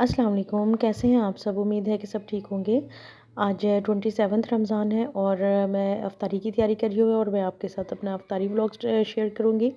अस्सलाम वालेकुम, कैसे हैं आप सब? उम्मीद है कि सब ठीक होंगे। आज 27 रमज़ान है और मैं इफ्तारी की तैयारी कर रही हूँ और मैं आपके साथ अपना इफ्तारी व्लॉग शेयर करूँगी।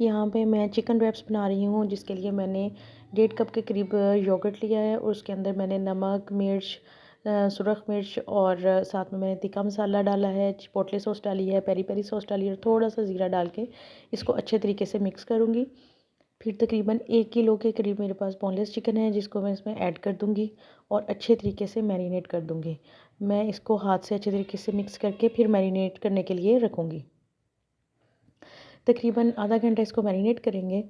यहाँ पे मैं चिकन रैप्स बना रही हूँ, जिसके लिए मैंने 1.5 कप के करीब योगर्ट लिया है और उसके अंदर मैंने नमक, मिर्च, सुरख मिर्च और साथ में मैंने तिक्का मसाला डाला है, चिपोटले सॉस डाली है, पेरी पेरी सॉस डाली है और थोड़ा-सा ज़ीरा डाल के इसको अच्छे तरीके से मिक्स करूँगी। फिर तकरीबन 1 किलो के करीब मेरे पास बोनलेस चिकन है, जिसको मैं इसमें ऐड कर दूँगी और अच्छे तरीके से मैरिनेट कर दूँगी। मैं इसको हाथ से अच्छे तरीके से मिक्स करके फिर मैरिनेट करने के लिए रखूँगी। तकरीबन आधा घंटा इसको मैरिनेट करेंगे।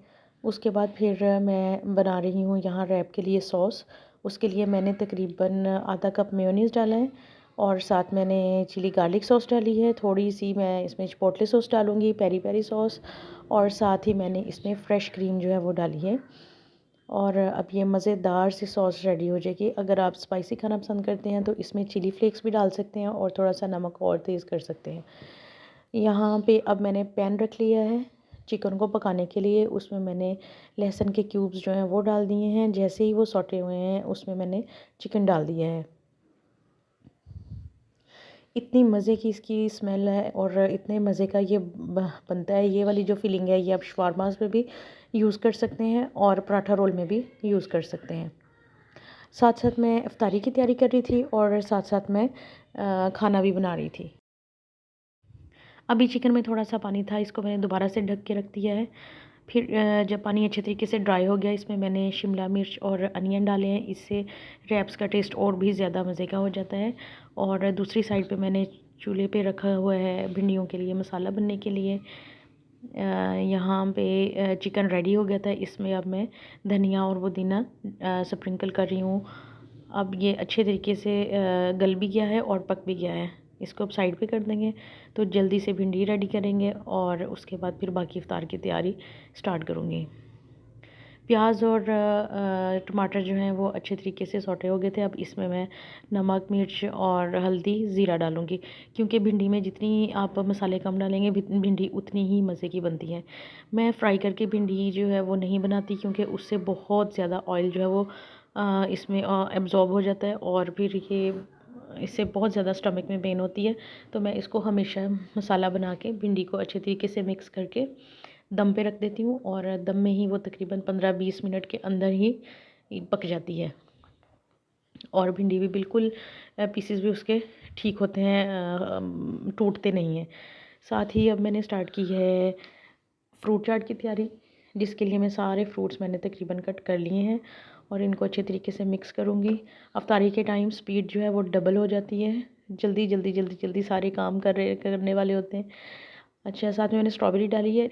उसके बाद फिर मैं बना रही हूँ यहाँ रैप के लिए सॉस। उसके लिए मैंने तकरीबन आधा कप मेयोनीज़ डाला है और साथ मैंने चिली गार्लिक सॉस डाली है। थोड़ी-सी मैं इसमें चिपोटले सॉस डालूँगी, पेरी-पेरी सॉस और साथ ही मैंने इसमें फ्रेश क्रीम जो है वो डाली है। और अब ये मज़ेदार सी सॉस रेडी हो जाएगी। अगर आप स्पाइसी खाना पसंद करते हैं तो इसमें चिली फ्लेक्स भी डाल सकते हैं और थोड़ा-सा नमक और तेज़ कर सकते हैं। यहाँ पे अब मैंने पैन रख लिया है चिकन को पकाने के लिए। उसमें मैंने लहसुन के क्यूब्स जो हैं वो डाल दिए हैं। जैसे ही वो सौटे हुए हैं उसमें मैंने चिकन डाल दिया है। इतनी मज़े की इसकी स्मेल है और इतने मज़े का ये बनता है। ये वाली जो फीलिंग है ये आप शवारमास में भी यूज़ कर सकते हैं और पराठा रोल में भी यूज़ कर सकते हैं। साथ-साथ मैं इफ्तारी की तैयारी कर रही थी और साथ-साथ मैं खाना भी बना रही थी। अभी चिकन में थोड़ा-सा पानी था, इसको मैंने दोबारा से ढक के रख दिया है। फिर जब पानी अच्छे तरीके से ड्राई हो गया, इसमें मैंने शिमला मिर्च और अनियन डाले हैं। इससे रैप्स का टेस्ट और भी ज़्यादा मज़े का हो जाता है। और दूसरी साइड पे मैंने चूल्हे पे रखा हुआ है भिंडियों के लिए मसाला बनने के लिए। यहाँ पे चिकन रेडी हो गया था। इसमें अब मैं धनिया और पुदीना स्प्रिंकल कर रही हूँ। अब ये अच्छे तरीके से गल भी गया है और पक भी गया है। इसको अब साइड पे कर देंगे तो जल्दी से भिंडी रेडी करेंगे और उसके बाद फिर बाकी इफ्तार की तैयारी स्टार्ट करूँगी। प्याज और टमाटर जो हैं वो अच्छे तरीके से सौटे हो गए थे। अब इसमें मैं नमक, मिर्च और हल्दी, ज़ीरा डालूँगी, क्योंकि भिंडी में जितनी आप मसाले कम डालेंगे भिंडी उतनी ही मज़े की बनती है। मैं फ्राई करके भिंडी जो है वो नहीं बनाती, क्योंकि उससे बहुत ज़्यादा ऑयल जो है वो इसमें एब्ज़ॉर्ब हो जाता है और फिर ये इससे बहुत ज़्यादा स्टमक में पेन होती है। तो मैं इसको हमेशा मसाला बना के भिंडी को अच्छे तरीके से मिक्स करके दम पे रख देती हूँ और दम में ही वो तकरीबन 15-20 मिनट के अंदर ही पक जाती है। और भिंडी भी बिल्कुल पीसेस भी उसके ठीक होते हैं, टूटते नहीं हैं। साथ ही अब मैंने स्टार्ट की है फ्रूट चाट की तैयारी, जिसके लिए मैं सारे फ्रूट्स मैंने तकरीबन कट कर लिए हैं और इनको अच्छे तरीके से मिक्स करूँगी। अफ्तारी के टाइम स्पीड जो है वो डबल हो जाती है। जल्दी जल्दी जल्दी जल्दी सारे काम करने वाले होते हैं। अच्छा, साथ में मैंने स्ट्रॉबेरी डाली है।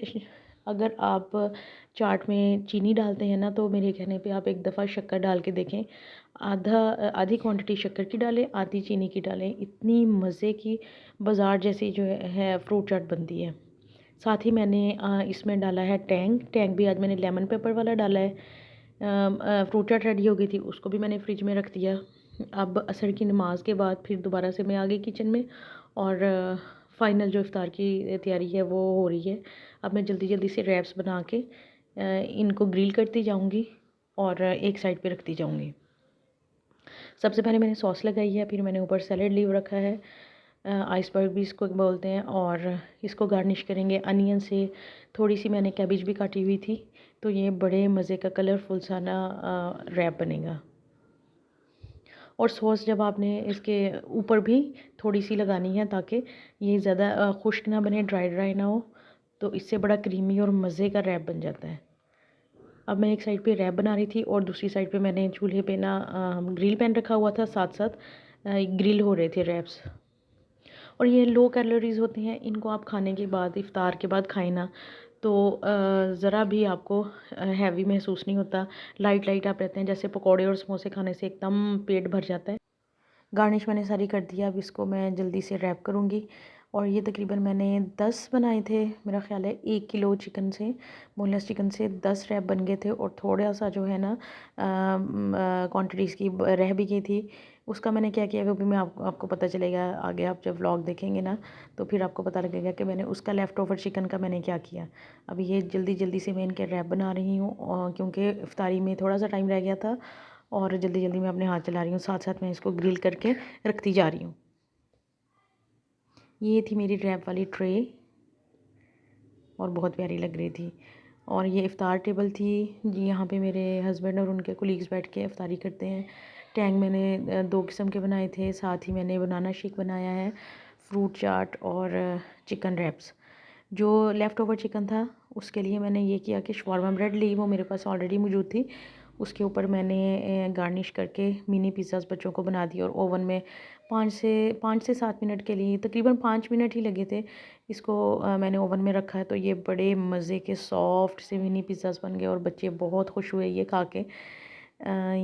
अगर आप चाट में चीनी डालते हैं ना, तो मेरे कहने पे आप एक दफ़ा शक्कर डाल के देखें। आधी क्वांटिटी शक्कर की डालें, आधी चीनी की डालें। इतनी मज़े की बाज़ार जैसी जो है फ्रूट चाट बनती है। साथ ही मैंने इसमें डाला है टैंग। टैंग भी आज मैंने लेमन पेपर वाला डाला है। फ्रूट चाट रेडी हो गई थी, उसको भी मैंने फ्रिज में रख दिया। अब असर की नमाज़ के बाद फिर दोबारा से मैं आ गई किचन में और फ़ाइनल जो इफ़्तार की तैयारी है वो हो रही है। अब मैं जल्दी-जल्दी से रैप्स बना के इनको ग्रिल करती जाऊँगी और एक साइड पे रखती जाऊँगी। सबसे पहले मैंने सॉस लगाई है, फिर मैंने ऊपर सैलेड लीव रखा है, आइसबर्ग भी इसको बोलते हैं, और इसको गार्निश करेंगे अनियन से। थोड़ी-सी मैंने कैबेज भी काटी हुई थी, तो ये बड़े मज़े का कलरफुल सा ना रैप बनेगा। और सॉस जब आपने इसके ऊपर भी थोड़ी-सी लगानी है, ताकि ये ज़्यादा खुश्क ना बने, ड्राई ड्राई ना हो, तो इससे बड़ा क्रीमी और मज़े का रैप बन जाता है। अब मैं एक साइड पे रैप बना रही थी और दूसरी साइड पे मैंने चूल्हे पे ना ग्रिल पैन रखा हुआ था, साथ-साथ ग्रिल हो रहे थे रैप्स। और ये लो कैलोरीज़ होती हैं, इनको आप खाने के बाद, इफ़्तार के बाद खाएँ ना, तो ज़रा भी आपको हैवी महसूस नहीं होता। लाइट-लाइट आप रहते हैं, जैसे पकौड़े और समोसे खाने से एकदम पेट भर जाता है। गार्निश मैंने सारी कर दिया, अब इसको मैं जल्दी से रैप करूँगी। और ये तकरीबन मैंने 10 बनाए थे, मेरा ख़्याल है 1 किलो चिकन से, बोनलेस चिकन से 10 रैप बन गए थे और थोड़ा-सा जो है ना क्वांटिटी इसकी रह भी गई थी। उसका मैंने क्या किया वो भी मैं आपको पता चलेगा आगे, आप जब व्लॉग देखेंगे ना तो फिर आपको पता लगेगा कि मैंने उसका लेफ़्ट ओवर चिकन का मैंने क्या किया। अब ये जल्दी-जल्दी से मैं इनके रैप बना रही हूँ क्योंकि इफ्तारी में थोड़ा-सा टाइम रह गया था और जल्दी जल्दी मैं अपने हाथ चला रही हूँ, साथ साथ मैं इसको ग्रिल करके रखती जा रही हूँ। ये थी मेरी रैप वाली ट्रे और बहुत प्यारी लग रही थी। और ये इफ़्तार टेबल थी जी, यहाँ पे मेरे हस्बैंड और उनके कोलीग्स बैठ के इफ़्तारी करते हैं। टैंग मैंने 2 किस्म के बनाए थे, साथ ही मैंने बनाना शेक बनाया है, फ्रूट चाट और चिकन रैप्स। जो लेफ़्ट ओवर चिकन था उसके लिए मैंने ये किया कि शवारमा ब्रेड ली, वो मेरे पास ऑलरेडी मौजूद थी। उसके ऊपर मैंने गार्निश करके मिनी पिज़्ज़ाज़ बच्चों को बना दिए और ओवन में 5 से 7 मिनट के लिए, तकरीबन 5 मिनट ही लगे थे, इसको मैंने ओवन में रखा है। तो ये बड़े मज़े के सॉफ्ट से मिनी पिज़्ज़ाज़ बन गए और बच्चे बहुत खुश हुए ये खा के।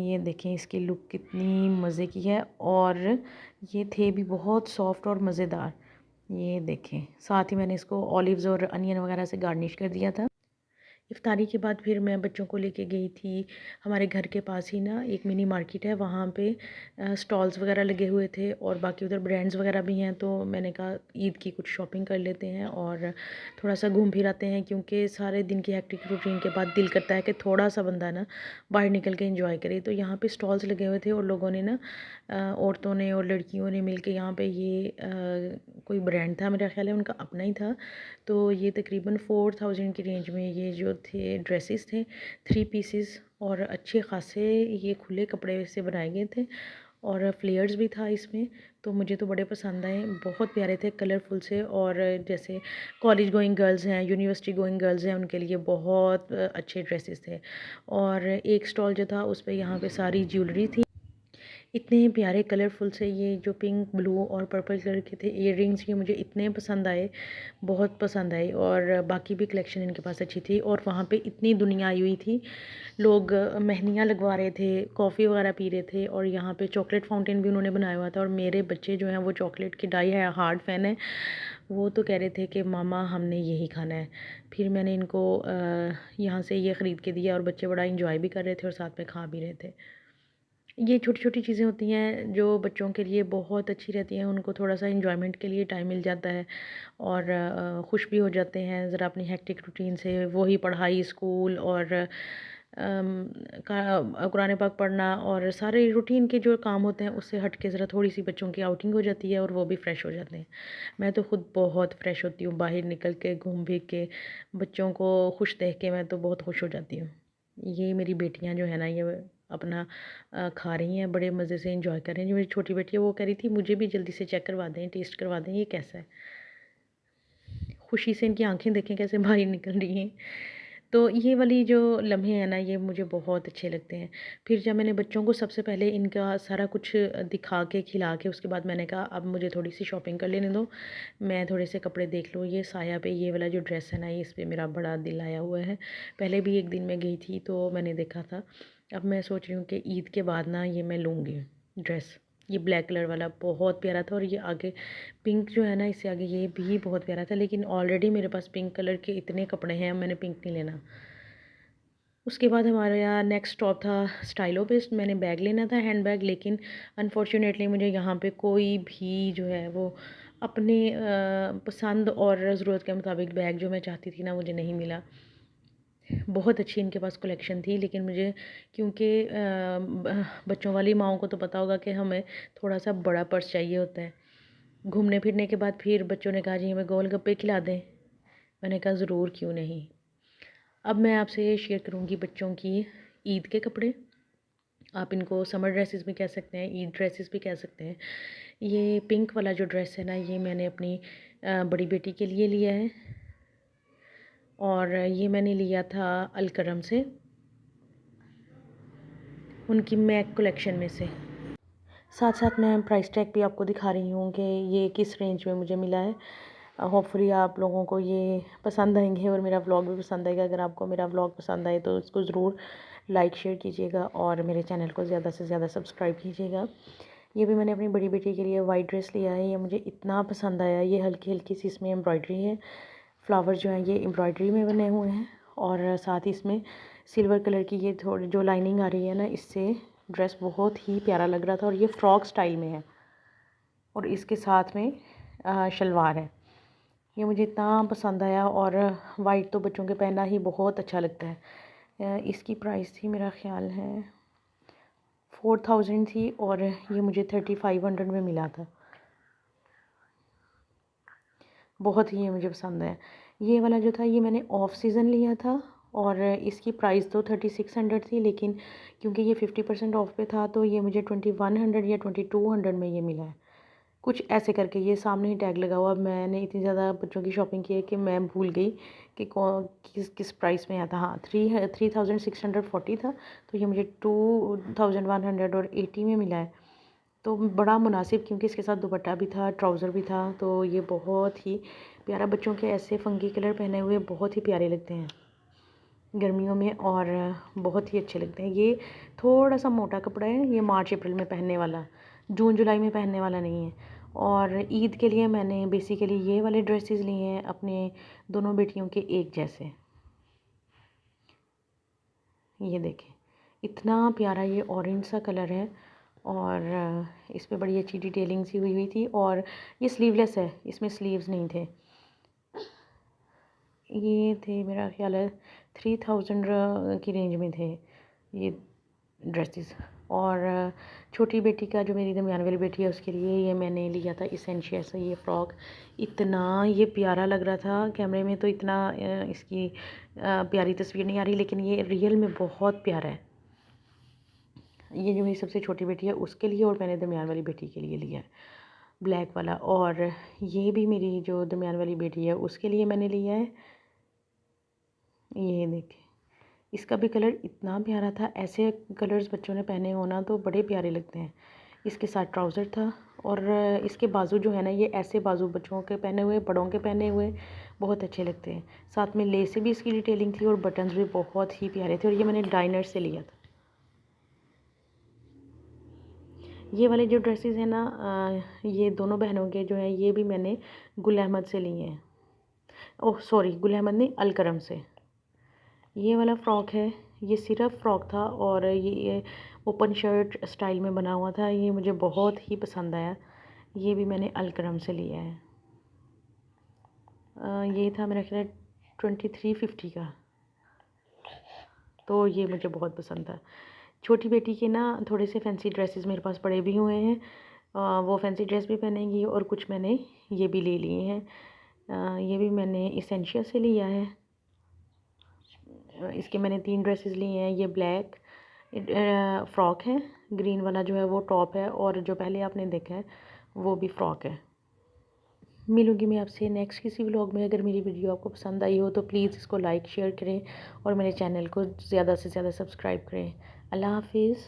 ये देखें इसकी लुक कितनी मज़े की है और ये थे भी बहुत सॉफ्ट और मज़ेदार। ये देखें, साथ ही मैंने इसको ऑलिव्स और अनियन वगैरह से गार्निश कर दिया था। इफ्तारी के बाद फिर मैं बच्चों को लेके गई थी, हमारे घर के पास ही ना एक मिनी मार्केट है, वहाँ पे स्टॉल्स वगैरह लगे हुए थे और बाकी उधर ब्रांड्स वगैरह भी हैं। तो मैंने कहा ईद की कुछ शॉपिंग कर लेते हैं और थोड़ा सा घूम फिर आते हैं, क्योंकि सारे दिन की हेक्टिक रूटीन के बाद दिल करता है कि थोड़ा सा बंदा ना बाहर निकल के एंजॉय करे। तो यहाँ पे स्टॉल्स लगे हुए थे और लोगों ने ना औरतों ने और लड़कियों ने मिल के यहाँ पर ये कोई ब्रांड था, मेरा ख्याल है उनका अपना ही था। तो ये तकरीबन 4000 की रेंज में ये जो थे ड्रेसेस थे, 3 पीसेस और अच्छे ख़ासे ये खुले कपड़े से बनाए गए थे और फ्लेयर्स भी था इसमें। तो मुझे तो बड़े पसंद आए, बहुत प्यारे थे, कलरफुल से। और जैसे कॉलेज गोइंग गर्ल्स हैं, यूनिवर्सिटी गोइंग गर्ल्स हैं, उनके लिए बहुत अच्छे ड्रेसेस थे। और एक स्टॉल जो था उस पे यहाँ पे सारी ज्वेलरी थी, इतने प्यारे कलरफुल से। ये जो पिंक, ब्लू और पर्पल कलर के थे इयररिंग्स, ये मुझे इतने पसंद आए, बहुत पसंद आए। और बाकी भी कलेक्शन इनके पास अच्छी थी और वहाँ पे इतनी दुनिया आई हुई थी, लोग मेहंदियाँ लगवा रहे थे, कॉफ़ी वगैरह पी रहे थे और यहाँ पे चॉकलेट फाउंटेन भी उन्होंने बनाया हुआ था। और मेरे बच्चे जो हैं वो चॉकलेट की डाई है हार्ड फ़ैन है, वो तो कह रहे थे कि मामा हमने यही खाना है। फिर मैंने इनको यहाँ से ये ख़रीद के दिया और बच्चे बड़ा इंजॉय भी कर रहे थे और साथ में खा भी रहे थे। ये छोटी-छोटी चीज़ें होती हैं जो बच्चों के लिए बहुत अच्छी रहती हैं, उनको थोड़ा-सा एन्जॉयमेंट के लिए टाइम मिल जाता है और खुश भी हो जाते हैं ज़रा अपनी हेक्टिक रूटीन से। वही पढ़ाई, स्कूल और कुरान पाक पढ़ना और सारे रूटीन के जो काम होते हैं उससे हट के ज़रा थोड़ी-सी बच्चों की आउटिंग हो जाती है और वो भी फ्रेश हो जाते हैं। मैं तो खुद बहुत फ्रेश होती हूँ, बाहर निकल के घूम फिर के, बच्चों को खुश देख के मैं तो बहुत खुश हो जाती हूँ। ये मेरी बेटियाँ जो है ना, ये अपना खा रही हैं, बड़े मज़े से एंजॉय कर रही हैं। जो मेरी छोटी बेटी है वो कह रही थी मुझे भी जल्दी से चेक करवा दें, टेस्ट करवा दें, ये कैसा है। खुशी से इनकी आंखें देखें कैसे बाहर निकल रही हैं। तो ये वाली जो लम्हे हैं ना, ये मुझे बहुत अच्छे लगते हैं। फिर जब मैंने बच्चों को सबसे पहले इनका सारा कुछ दिखा के खिला के उसके बाद मैंने कहा अब मुझे थोड़ी सी शॉपिंग कर लेने दो, मैं थोड़े से कपड़े देख लूँ। ये साया पे ये वाला जो ड्रेस है ना, ये इस पे मेरा बड़ा दिल आया हुआ है। पहले भी एक दिन मैं गई थी तो मैंने देखा था, अब मैं सोच रही हूँ कि ईद के बाद ना ये मैं लूँगी ड्रेस। ये ब्लैक कलर वाला बहुत प्यारा था और ये आगे पिंक जो है ना, इससे आगे ये भी बहुत प्यारा था, लेकिन ऑलरेडी मेरे पास पिंक कलर के इतने कपड़े हैं, मैंने पिंक नहीं लेना। उसके बाद हमारे यहाँ नेक्स्ट स्टॉप था स्टाइलो पे। मैंने बैग लेना था, हैंड बैग, लेकिन अनफॉर्चुनेटली मुझे यहाँ पे कोई भी जो है वो अपने पसंद और ज़रूरत के मुताबिक बैग जो मैं चाहती थी ना, मुझे नहीं मिला। बहुत अच्छी इनके पास कलेक्शन थी, लेकिन मुझे क्योंकि बच्चों वाली माँओं को तो पता होगा कि हमें थोड़ा सा बड़ा पर्स चाहिए होता है। घूमने फिरने के बाद फिर बच्चों ने कहा जी हमें गोलगप्पे खिला दें, मैंने कहा ज़रूर, क्यों नहीं। अब मैं आपसे ये शेयर करूँगी बच्चों की ईद के कपड़े। आप इनको समर ड्रेसेस भी कह सकते हैं, ईद ड्रेसेस भी कह सकते हैं। ये पिंक वाला जो ड्रेस है ना, ये मैंने अपनी बड़ी बेटी के लिए लिया है और ये मैंने लिया था अलकरम से, उनकी मैक कलेक्शन में से। साथ साथ मैं प्राइस टैग भी आपको दिखा रही हूँ कि ये किस रेंज में मुझे मिला है। होपफुली आप लोगों को ये पसंद आएंगे और मेरा व्लॉग भी पसंद आएगा। अगर आपको मेरा व्लॉग पसंद आए तो इसको ज़रूर लाइक शेयर कीजिएगा और मेरे चैनल को ज़्यादा से ज़्यादा सब्सक्राइब कीजिएगा। ये भी मैंने अपनी बड़ी बेटी के लिए वाइट ड्रेस लिया है, ये मुझे इतना पसंद आया। ये हल्की हल्की सी इसमें एम्ब्रॉयडरी है, फ्लावर जो है ये एम्ब्रॉयडरी में बने हुए हैं और साथ ही इसमें सिल्वर कलर की ये थोड़ी जो लाइनिंग आ रही है ना, इससे ड्रेस बहुत ही प्यारा लग रहा था और ये फ़्रॉक स्टाइल में है और इसके साथ में शलवार है। ये मुझे इतना पसंद आया और वाइट तो बच्चों के पहनना ही बहुत अच्छा लगता है। इसकी प्राइस थी मेरा ख़्याल है 4000 थी और ये मुझे 3500 में मिला था। बहुत ही ये मुझे पसंद है। ये वाला जो था ये मैंने ऑफ सीज़न लिया था और इसकी प्राइस तो 3600 थी, लेकिन क्योंकि ये 50% ऑफ पे था तो ये मुझे 2100 या 2200 में ये मिला है। कुछ ऐसे करके ये सामने ही टैग लगा हुआ। मैंने इतनी ज़्यादा बच्चों की शॉपिंग की है कि मैं भूल गई कि किस किस प्राइस में आया था। हाँ, 3640 था, तो ये मुझे 2180 में मिला है। तो बड़ा मुनासिब, क्योंकि इसके साथ दुपट्टा भी था, ट्राउज़र भी था, तो ये बहुत ही प्यारा। बच्चों के ऐसे फंकी कलर पहने हुए बहुत ही प्यारे लगते हैं गर्मियों में और बहुत ही अच्छे लगते हैं। ये थोड़ा सा मोटा कपड़ा है, ये मार्च अप्रैल में पहनने वाला, जून जुलाई में पहनने वाला नहीं है। और ईद के लिए मैंने बेसिकली ये वाले ड्रेसेस लिए हैं अपने दोनों बेटियों के एक जैसे। ये देखें, इतना प्यारा ये ऑरेंज सा कलर है और इस पे बड़ी अच्छी डिटेलिंग सी हुई हुई थी। और ये स्लीवलेस है, इसमें स्लीव्स नहीं थे। ये थे मेरा ख्याल है 3000 की रेंज में थे ये ड्रेसेस। और छोटी बेटी का, जो मेरी दरमियान वाली बेटी है, उसके लिए ये मैंने लिया था इसेंशियल से ये फ़्रॉक। इतना ये प्यारा लग रहा था कैमरे में, तो इतना इसकी प्यारी तस्वीर नहीं आ रही, लेकिन ये रियल में बहुत प्यारा है। ये जो मेरी सबसे छोटी बेटी है उसके लिए, और मैंने दरमियान वाली बेटी के लिए लिया है ब्लैक वाला। और ये भी मेरी जो दरमियान वाली बेटी है उसके लिए मैंने लिया है। ये देखें, इसका भी कलर इतना प्यारा था। ऐसे कलर्स बच्चों ने पहने हो ना तो बड़े प्यारे लगते हैं। इसके साथ ट्राउज़र था और इसके बाजू जो है ना, ये ऐसे बाजू बच्चों के पहने हुए, बड़ों के पहने हुए बहुत अच्छे लगते हैं। साथ में लेस से भी इसकी डिटेलिंग थी और बटन्स भी बहुत ही प्यारे थे। और ये मैंने डाइनर से लिया था। ये वाले जो ड्रेसेस हैं ना, ये दोनों बहनों के जो हैं, ये भी मैंने गुल अहमद से लिए हैं। ओह सॉरी, गुल अहमद नहीं, अलकरम से। ये वाला फ़्रॉक है, ये सिर्फ फ़्रॉक था और ये ओपन शर्ट स्टाइल में बना हुआ था। ये मुझे बहुत ही पसंद आया। ये भी मैंने अलकरम से लिया है। ये था मेरा ख्याल 2350 का, तो ये मुझे बहुत पसंद था। छोटी बेटी के ना थोड़े से फैंसी ड्रेसेस मेरे पास पड़े भी हुए हैं। वो फैंसी ड्रेस भी पहनेंगी और कुछ मैंने ये भी ले लिए हैं। ये भी मैंने इसेंशियल से लिया है। इसके मैंने 3 ड्रेसेस लिए हैं। ये ब्लैक फ़्रॉक है, ग्रीन वाला जो है वो टॉप है, और जो पहले आपने देखा है वो भी फ़्रॉक है। मिलूँगी मैं आपसे नेक्स्ट किसी व्लॉग में। अगर मेरी वीडियो आपको पसंद आई हो तो प्लीज़ इसको लाइक शेयर करें और मेरे चैनल को ज़्यादा से ज़्यादा सब्सक्राइब करें। अल्लाह हाफ़िज़।